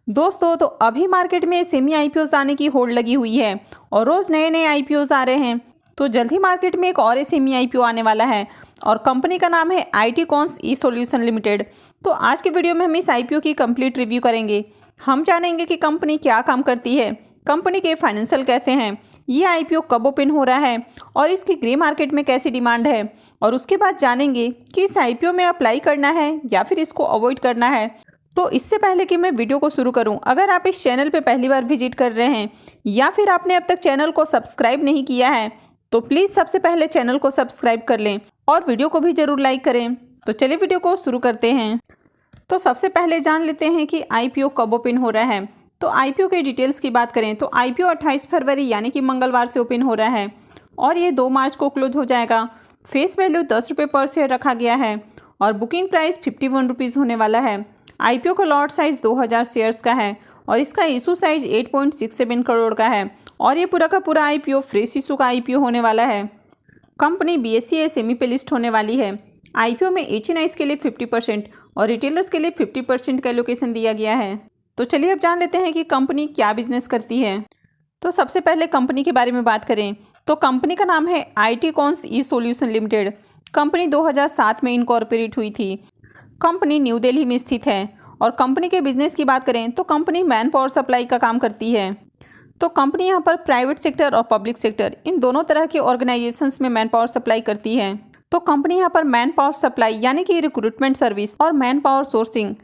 दोस्तों तो अभी मार्केट में सेमी आईपीओस आने की होड़ लगी हुई है और रोज़ नए नए आईपीओस आ रहे हैं। तो जल्द ही मार्केट में एक और सेमी आईपीओ आने वाला है और कंपनी का नाम है IT cons E solution limited. तो आज के वीडियो में हम इस आईपीओ की कंप्लीट रिव्यू करेंगे। हम जानेंगे कि कंपनी क्या काम करती है, कंपनी के फाइनेंशियल कैसे हैं, ये आईपीओ कब ओपन हो रहा है और इसकी ग्रे मार्केट में कैसी डिमांड है, और उसके बाद जानेंगे कि इस आईपीओ में अप्लाई करना है या फिर इसको अवॉइड करना है। तो इससे पहले कि मैं वीडियो को शुरू करूं, अगर आप इस चैनल पे पहली बार विजिट कर रहे हैं या फिर आपने अब तक चैनल को सब्सक्राइब नहीं किया है तो प्लीज़ सबसे पहले चैनल को सब्सक्राइब कर लें और वीडियो को भी ज़रूर लाइक करें। तो चलिए वीडियो को शुरू करते हैं। तो सबसे पहले जान लेते हैं कि आईपीओ कब ओपन हो रहा है। तो आईपीओ के डिटेल्स की बात करें तो आईपीओ 28 फरवरी यानी कि मंगलवार से ओपन हो रहा है और ये 2 मार्च को क्लोज हो जाएगा। फेस वैल्यू 10 रुपये पर शेयर रखा गया है और बुकिंग प्राइस 51 रुपीज़ होने वाला है। आईपीओ का लॉट साइज 2000 शेयर्स का है और इसका इशू साइज 8.67 करोड़ का है और ये पूरा का पूरा आईपीओ फ्रेश इशू का आईपीओ होने वाला है। कंपनी बीएसई एसएमई पे लिस्ट होने वाली है। आईपीओ में एचएनआईज के लिए 50% और रिटेलर्स के लिए 50% का एलोकेशन दिया गया है। तो चलिए अब जान लेते हैं कि कंपनी क्या बिजनेस करती है। तो सबसे पहले कंपनी के बारे में बात करें तो कंपनी का नाम है IT cons E solution limited. Company 2007 में इनकॉर्पोरेट हुई थी। कंपनी न्यू दिल्ली में स्थित है और कंपनी के बिजनेस की बात करें तो कंपनी मैन पावर सप्लाई का काम करती है। तो कंपनी यहाँ पर प्राइवेट सेक्टर और पब्लिक सेक्टर इन दोनों तरह के ऑर्गेनाइजेशंस में मैन पावर सप्लाई करती है। तो कंपनी यहाँ पर मैन पावर सप्लाई यानी कि रिक्रूटमेंट सर्विस और man power sourcing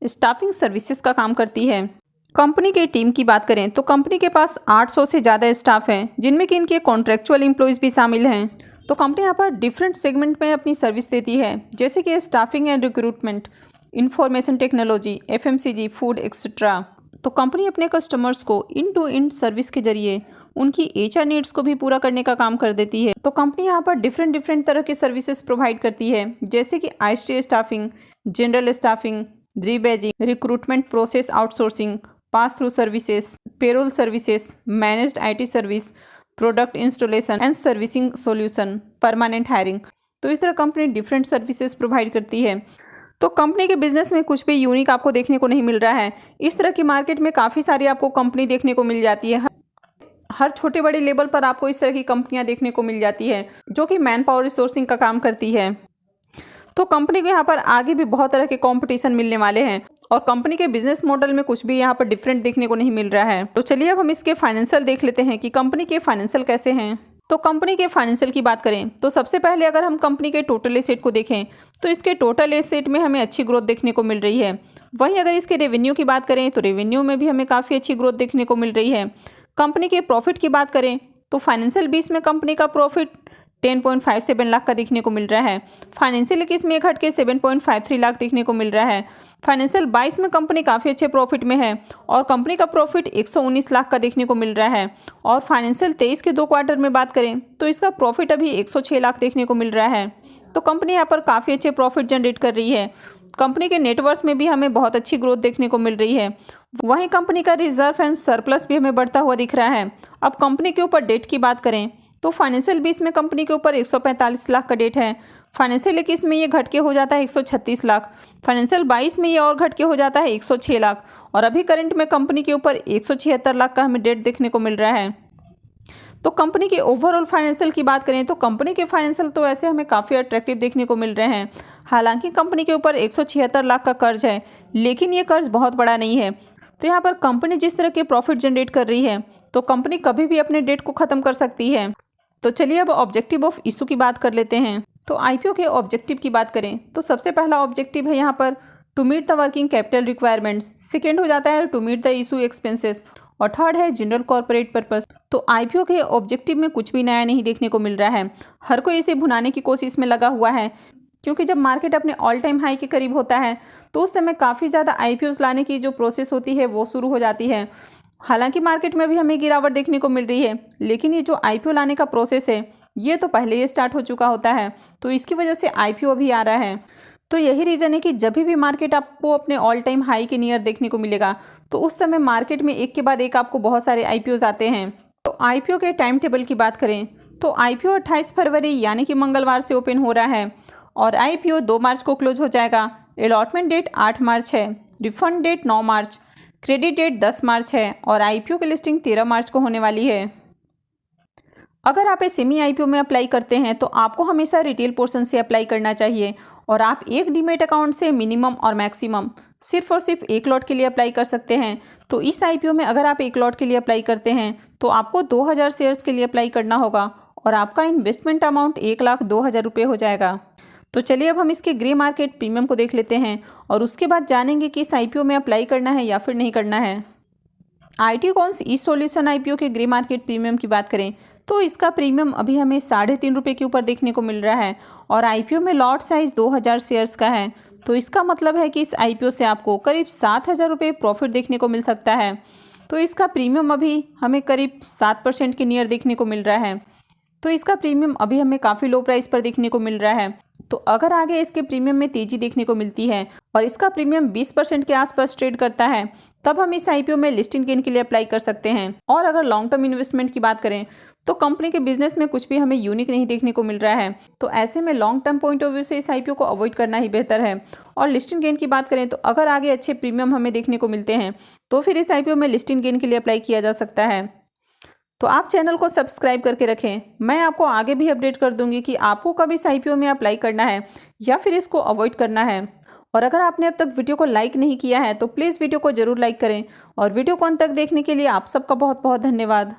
staffing services का काम करती है। कंपनी की टीम की बात करें तो कंपनी के पास 800 से ज़्यादा स्टाफ हैं जिनमें कि इनके कॉन्ट्रेक्चुअल एम्प्लॉयज़ भी शामिल हैं। तो कंपनी यहाँ पर डिफरेंट सेगमेंट में अपनी सर्विस देती है जैसे कि staffing and recruitment, information technology, FMCG, food etcetera. तो कंपनी अपने कस्टमर्स को इन टू इन सर्विस के जरिए उनकी एचआर नीड्स को भी पूरा करने का काम कर देती है। तो कंपनी यहाँ पर डिफरेंट तरह के सर्विसेज प्रोवाइड करती है जैसे कि IT staffing, general staffing, rebadging, recruitment process outsourcing, pass through services, payroll services, managed IT service, product installation and servicing solution, permanent hiring. तो इस तरह कंपनी डिफरेंट सर्विसेज प्रोवाइड करती है। तो कंपनी के बिजनेस में कुछ भी यूनिक आपको देखने को नहीं मिल रहा है। इस तरह की मार्केट में काफ़ी सारी आपको कंपनी देखने को मिल जाती है। हर छोटे बड़े लेवल पर आपको इस तरह की कंपनियां देखने को मिल जाती है जो कि मैन पावर रिसोर्सिंग का काम करती है। तो कंपनी को यहाँ पर आगे भी बहुत तरह के कंपटीशन मिलने वाले हैं और कंपनी के बिजनेस मॉडल में कुछ भी यहाँ पर डिफरेंट देखने को नहीं मिल रहा है। तो चलिए अब हम इसके फाइनेंशियल देख लेते हैं कि कंपनी के फाइनेंशियल कैसे हैं। तो कंपनी के फाइनेंशियल की बात करें तो सबसे पहले अगर हम कंपनी के टोटल एसेट को देखें तो इसके टोटल एसेट में हमें अच्छी ग्रोथ देखने को मिल रही है। वहीं अगर इसके रेवेन्यू की बात करें तो रेवेन्यू में भी हमें काफ़ी अच्छी ग्रोथ देखने को मिल रही है। कंपनी के प्रॉफिट की बात करें तो फाइनेंशियल 20 में कंपनी का प्रॉफिट 10.57 लाख का देखने को मिल रहा है। फाइनेंशियल 21 में घट के 7.53 लाख देखने को मिल रहा है। फाइनेंशियल 22 में कंपनी काफ़ी अच्छे प्रॉफिट में है और कंपनी का प्रॉफिट 119 लाख का देखने को मिल रहा है। और फाइनेंशियल 23 के 2 क्वार्टर में बात करें तो इसका प्रॉफिट अभी 106 लाख देखने को मिल रहा है। तो कंपनी यहाँ पर काफ़ी अच्छे प्रॉफिट जनरेट कर रही है। कंपनी के नेटवर्थ में भी हमें बहुत अच्छी ग्रोथ देखने को मिल रही है। वहीं कंपनी का रिजर्व एंड सरप्लस भी हमें बढ़ता हुआ दिख रहा है। अब कंपनी के ऊपर डेट की बात करें तो फाइनेंशियल 20 में कंपनी के ऊपर 145 लाख का डेट है। फाइनेंशियल 21 में ये घट के हो जाता है 136 लाख। फाइनेंशियल 22 में ये और घट के हो जाता है 106 लाख और अभी करंट में कंपनी के ऊपर 176 लाख का हमें डेट देखने को मिल रहा है। तो कंपनी के ओवरऑल फाइनेंशियल की बात करें तो कंपनी के फाइनेंशियल तो ऐसे हमें काफ़ी अट्रैक्टिव देखने को मिल रहे हैं। हालांकि कंपनी के ऊपर 176 लाख का कर्ज है लेकिन ये कर्ज बहुत बड़ा नहीं है। तो यहाँ पर कंपनी जिस तरह के प्रॉफिट जनरेट कर रही है तो कंपनी कभी भी अपने डेट को ख़त्म कर सकती है। तो चलिए अब ऑब्जेक्टिव ऑफ इशू की बात कर लेते हैं। तो आईपीओ के ऑब्जेक्टिव की बात करें तो सबसे पहला ऑब्जेक्टिव है यहाँ पर to meet the working capital requirements, second हो जाता है to meet the issue expenses और थर्ड है जनरल कॉर्पोरेट पर्पस। तो आईपीओ के ऑब्जेक्टिव में कुछ भी नया नहीं देखने को मिल रहा है। हर कोई इसे भुनाने की कोशिश में लगा हुआ है क्योंकि जब मार्केट अपने ऑल टाइम हाई के करीब होता है तो उस समय काफ़ी ज़्यादा आईपीओस लाने की जो प्रोसेस होती है वो शुरू हो जाती है। हालांकि मार्केट में भी हमें गिरावट देखने को मिल रही है लेकिन ये जो आईपीओ लाने का प्रोसेस है ये तो पहले ही स्टार्ट हो चुका होता है। तो इसकी वजह से आईपीओ भी आ रहा है। तो यही रीज़न है कि जब भी मार्केट आपको अपने ऑल टाइम हाई के नियर देखने को मिलेगा तो उस समय मार्केट में एक के बाद एक आपको बहुत सारे आईपीओज आते हैं। तो आईपीओ के टाइम टेबल की बात करें तो आईपीओ 28 फरवरी यानी कि मंगलवार से ओपन हो रहा है और आईपीओ 2 मार्च को क्लोज हो जाएगा। अलॉटमेंट डेट 8 मार्च है, रिफंड डेट 9 मार्च, क्रेडिट डेट 10 मार्च है और आईपीओ की लिस्टिंग 13 मार्च को होने वाली है। अगर आप इस सेमी आईपीओ में अप्लाई करते हैं तो आपको हमेशा रिटेल पोर्शन से अप्लाई करना चाहिए और आप एक डीमेट अकाउंट से मिनिमम और मैक्सिमम सिर्फ और सिर्फ एक लॉट के लिए अप्लाई कर सकते हैं। तो इस आईपीओ में अगर आप एक लॉट के लिए अप्लाई करते हैं तो आपको 2000 शेयर्स के लिए अप्लाई करना होगा और आपका इन्वेस्टमेंट अमाउंट 1,02,000 रुपये हो जाएगा। तो चलिए अब हम इसके ग्रे मार्केट प्रीमियम को देख लेते हैं और उसके बाद जानेंगे कि इस आईपीओ में अप्लाई करना है या फिर नहीं करना है। IT cons E solution IPO के ग्रे मार्केट प्रीमियम की बात करें तो इसका प्रीमियम अभी हमें 3.5 रुपये के ऊपर देखने को मिल रहा है और आईपीओ में लॉट साइज 2000 शेयर्स का है। तो इसका मतलब है कि इस आईपीओ से आपको करीब 7,000 रुपये प्रॉफिट देखने को मिल सकता है। तो इसका प्रीमियम अभी हमें करीब 7% के नियर देखने को मिल रहा है। तो इसका प्रीमियम अभी हमें काफ़ी लो प्राइस पर देखने को मिल रहा है। तो अगर आगे इसके प्रीमियम में तेज़ी देखने को मिलती है और इसका प्रीमियम 20% के आसपास ट्रेड करता है तब हम इस आईपीओ में लिस्टिंग गेन के लिए अप्लाई कर सकते हैं। और अगर लॉन्ग टर्म इन्वेस्टमेंट की बात करें तो कंपनी के बिजनेस में कुछ भी हमें यूनिक नहीं देखने को मिल रहा है। तो ऐसे में long term point of view से इस आईपीओ को अवॉइड करना ही बेहतर है। और लिस्टिंग गेन की बात करें तो अगर आगे अच्छे प्रीमियम हमें देखने को मिलते हैं तो फिर इस आईपीओ में लिस्टिंग गेन के लिए अप्लाई किया जा सकता है। तो आप चैनल को सब्सक्राइब करके रखें। मैं आपको आगे भी अपडेट कर दूंगी कि आपको कब इस आईपीओ में अप्लाई करना है या फिर इसको अवॉइड करना है। और अगर आपने अब तक वीडियो को लाइक नहीं किया है तो प्लीज़ वीडियो को ज़रूर लाइक करें और वीडियो को अंत तक देखने के लिए आप सबका बहुत बहुत धन्यवाद।